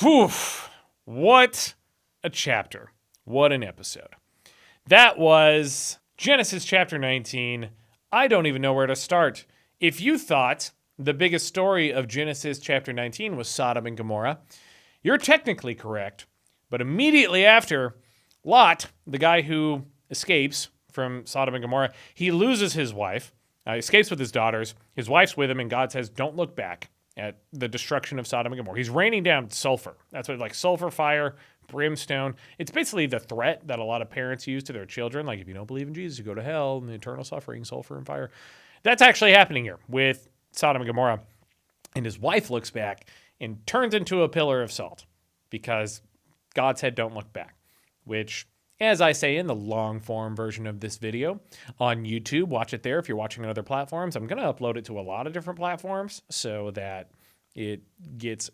Whew, what a chapter. What an episode. That was Genesis chapter 19. I don't even know where to start. If you thought the biggest story of Genesis chapter 19 was Sodom and Gomorrah, you're technically correct. But immediately after, Lot, the guy who escapes from Sodom and Gomorrah, he loses his wife, escapes with his daughters. His wife's with him, and God says, don't look back at the destruction of Sodom and Gomorrah. He's raining down sulfur. That's what, like sulfur, fire, brimstone. It's basically the threat that a lot of parents use to their children. Like, if you don't believe in Jesus, you go to hell and the eternal suffering, sulfur and fire. That's actually happening here with Sodom and Gomorrah. And his wife looks back and turns into a pillar of salt because God said, don't look back, which, as I say in the long form version of this video on YouTube, watch it there if you're watching on other platforms. I'm going to upload it to a lot of different platforms so that it gets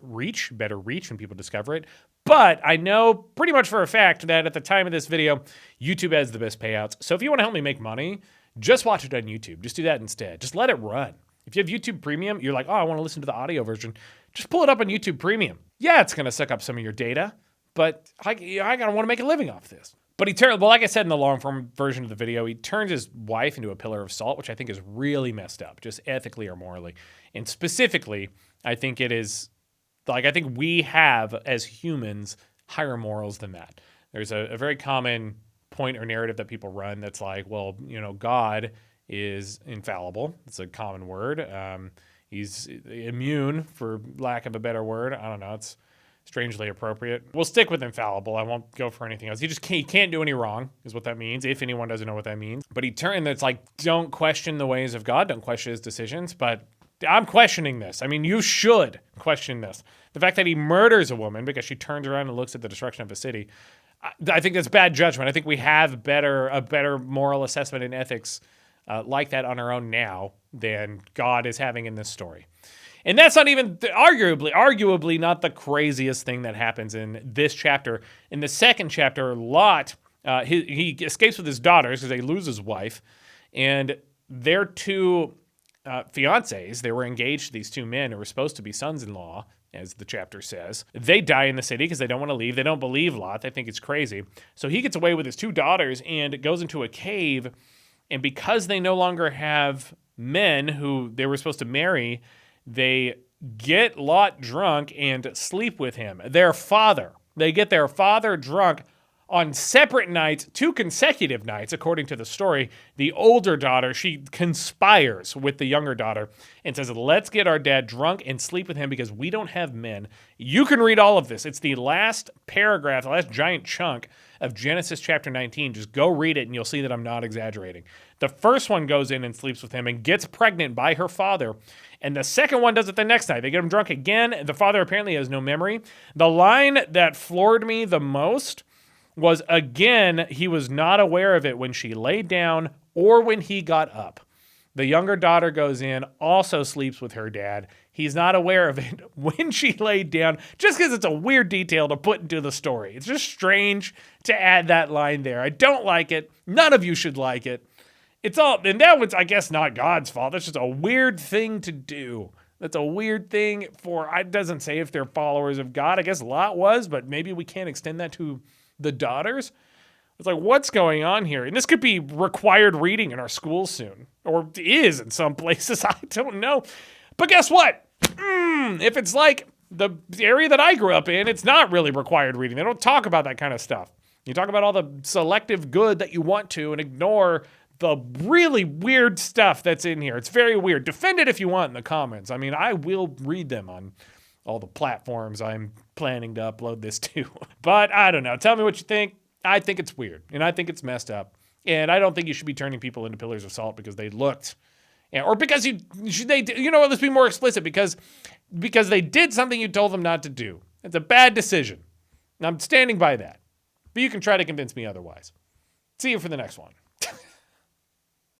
better reach, and people discover it. But I know pretty much for a fact that at the time of this video, YouTube has the best payouts. So if you want to help me make money, just watch it on YouTube. Just do that instead. Just let it run. If you have YouTube Premium, you're like, oh, I want to listen to the audio version. Just pull it up on YouTube Premium. Yeah, it's going to suck up some of your data, but I gotta want to make a living off this. But like I said in the long form version of the video, he turns his wife into a pillar of salt, which I think is really messed up, just ethically or morally. And specifically, I think it is, I think we have, as humans, higher morals than that. There's a very common point or narrative that people run that's like, well, God is infallible. It's a common word. He's immune, for lack of a better word. I don't know. It's strangely appropriate. We'll stick with infallible. I won't go for anything else. He can't do any wrong, is what that means, if anyone doesn't know what that means. But it's like, don't question the ways of God, don't question his decisions. But I'm questioning this. I mean, you should question this. The fact that he murders a woman because she turns around and looks at the destruction of a city, I think that's bad judgment. I think we have a better moral assessment and ethics like that on our own now than God is having in this story. And that's not even arguably not the craziest thing that happens in this chapter. In the second chapter, Lot, he escapes with his daughters because they lose his wife. And their two fiancés, they were engaged to these two men who were supposed to be sons-in-law, as the chapter says. They die in the city because they don't want to leave. They don't believe Lot. They think it's crazy. So he gets away with his two daughters and goes into a cave. And because they no longer have men who they were supposed to marry, they get Lot drunk and sleep with him. They get their father drunk on separate nights, 2 consecutive nights, according to the story. The older daughter, she conspires with the younger daughter and says, let's get our dad drunk and sleep with him because we don't have men. You can read all of this. It's the last paragraph, the last giant chunk of Genesis chapter 19. Just go read it and you'll see that I'm not exaggerating. The first one goes in and sleeps with him and gets pregnant by her father. And the second one does it the next night. They get him drunk again. The father apparently has no memory. The line that floored me the most was, again, he was not aware of it when she laid down or when he got up. The younger daughter goes in, also sleeps with her dad. He's not aware of it when she laid down, just because it's a weird detail to put into the story. It's just strange to add that line there. I don't like it. None of you should like it. And that was, I guess, not God's fault. That's just a weird thing to do. That's a weird thing it doesn't say if they're followers of God. I guess Lot was, but maybe we can't extend that to the daughters. It's like, what's going on here? And this could be required reading in our schools soon, or is in some places. I don't know. But guess what? If it's like the area that I grew up in, it's not really required reading. They don't talk about that kind of stuff. You talk about all the selective good that you want to and ignore the really weird stuff that's in here. It's very weird. Defend it if you want in the comments. I mean, I will read them on all the platforms I'm planning to upload this to. But I don't know. Tell me what you think. I think it's weird, and I think it's messed up. And I don't think you should be turning people into pillars of salt because they looked, or because let's be more explicit, because they did something you told them not to do. It's a bad decision. And I'm standing by that. But you can try to convince me otherwise. See you for the next one.